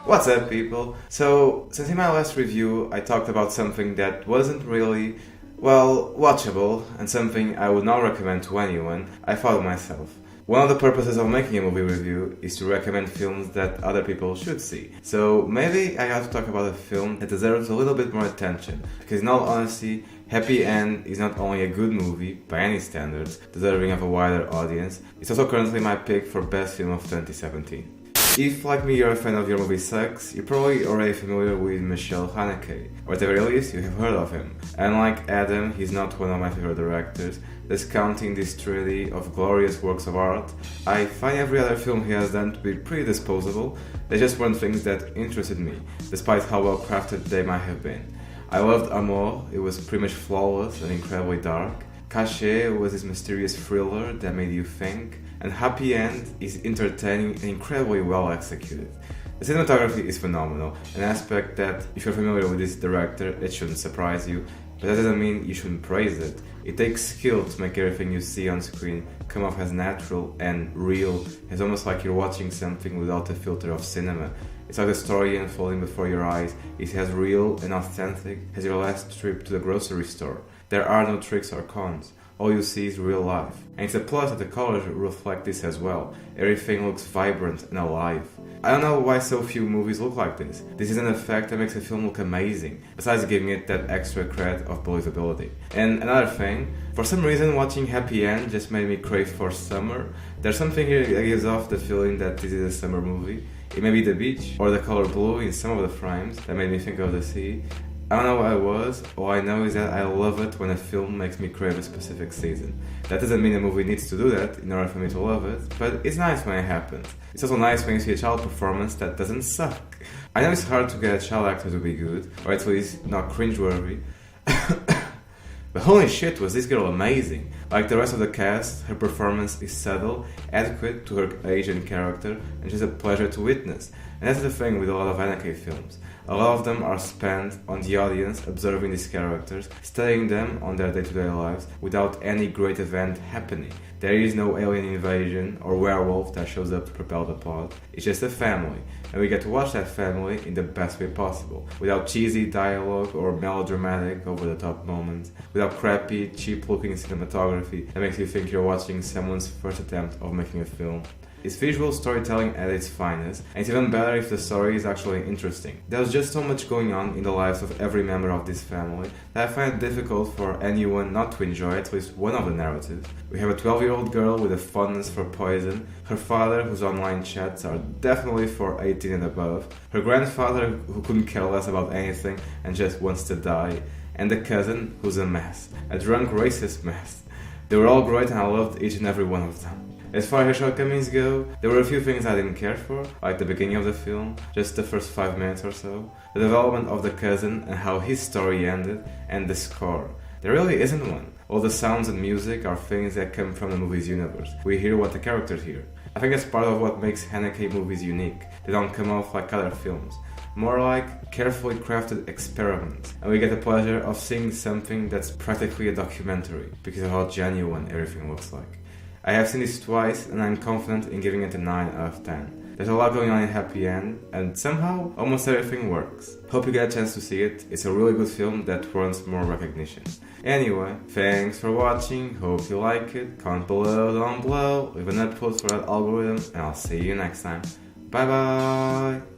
What's up, people? So, since in my last review I talked about something that wasn't really, well, watchable and something I would not recommend to anyone, I thought myself. One of the purposes of making a movie review is to recommend films that other people should see. So maybe I have to talk about a film that deserves a little bit more attention, because in all honesty, Happy End is not only a good movie, by any standards, deserving of a wider audience, it's also currently my pick for Best Film of 2017. If, like me, you're a fan of Your Movie Sucks, you're probably already familiar with Michel Haneke, or at the very least, you have heard of him. And like Adam, he's not one of my favorite directors. Discounting this trinity of glorious works of art, I find every other film he has done to be pretty disposable. They just weren't things that interested me, despite how well crafted they might have been. I loved Amour, it was pretty much flawless and incredibly dark. Cachet was this mysterious thriller that made you think, and Happy End is entertaining and incredibly well executed. The cinematography is phenomenal, an aspect that, if you're familiar with this director, it shouldn't surprise you, but that doesn't mean you shouldn't praise it. It takes skill to make everything you see on screen come off as natural and real. It's almost like you're watching something without the filter of cinema. It's like a story unfolding before your eyes. It's as real and authentic as your last trip to the grocery store. There are no tricks or cons. All you see is real life. And it's a plus that the colors reflect this as well. Everything looks vibrant and alive. I don't know why so few movies look like this. This is an effect that makes a film look amazing, besides giving it that extra cred of believability. And another thing, for some reason watching Happy End just made me crave for summer. There's something here that gives off the feeling that this is a summer movie. It may be the beach, or the color blue in some of the frames that made me think of the sea. I don't know what it was, all I know is that I love it when a film makes me crave a specific season. That doesn't mean a movie needs to do that in order for me to love it, but it's nice when it happens. It's also nice when you see a child performance that doesn't suck. I know it's hard to get a child actor to be good, or at least not cringeworthy, but holy shit, was this girl amazing! Like the rest of the cast, her performance is subtle, adequate to her age and character, and just a pleasure to witness. And that's the thing with a lot of Haneke films. A lot of them are spent on the audience observing these characters, studying them on their day-to-day lives without any great event happening. There is no alien invasion or werewolf that shows up to propel the plot. It's just a family, and we get to watch that family in the best way possible, without cheesy dialogue or melodramatic over-the-top moments, without crappy, cheap-looking cinematography that makes you think you're watching someone's first attempt of making a film. It's visual storytelling at its finest, and it's even better if the story is actually interesting. There's just so much going on in the lives of every member of this family that I find it difficult for anyone not to enjoy at least one of the narratives. We have a 12-year-old girl with a fondness for poison, her father whose online chats are definitely for 18 and above, her grandfather who couldn't care less about anything and just wants to die, and the cousin who's a mess, a drunk racist mess. They were all great and I loved each and every one of them. As far as shortcomings go, there were a few things I didn't care for, like the beginning of the film, just the first 5 minutes or so, the development of the cousin and how his story ended, and the score. There really isn't one. All the sounds and music are things that come from the movie's universe. We hear what the characters hear. I think that's part of what makes Haneke movies unique. They don't come off like other films. More like carefully crafted experiments. And we get the pleasure of seeing something that's practically a documentary, because of how genuine everything looks like. I have seen this twice and I'm confident in giving it a 9 out of 10. There's a lot going on in Happy End and somehow almost everything works. Hope you get a chance to see it. It's a really good film that warrants more recognition. Anyway, thanks for watching, hope you like it, comment below, down below, leave an upvote for that algorithm, and I'll see you next time. Bye bye!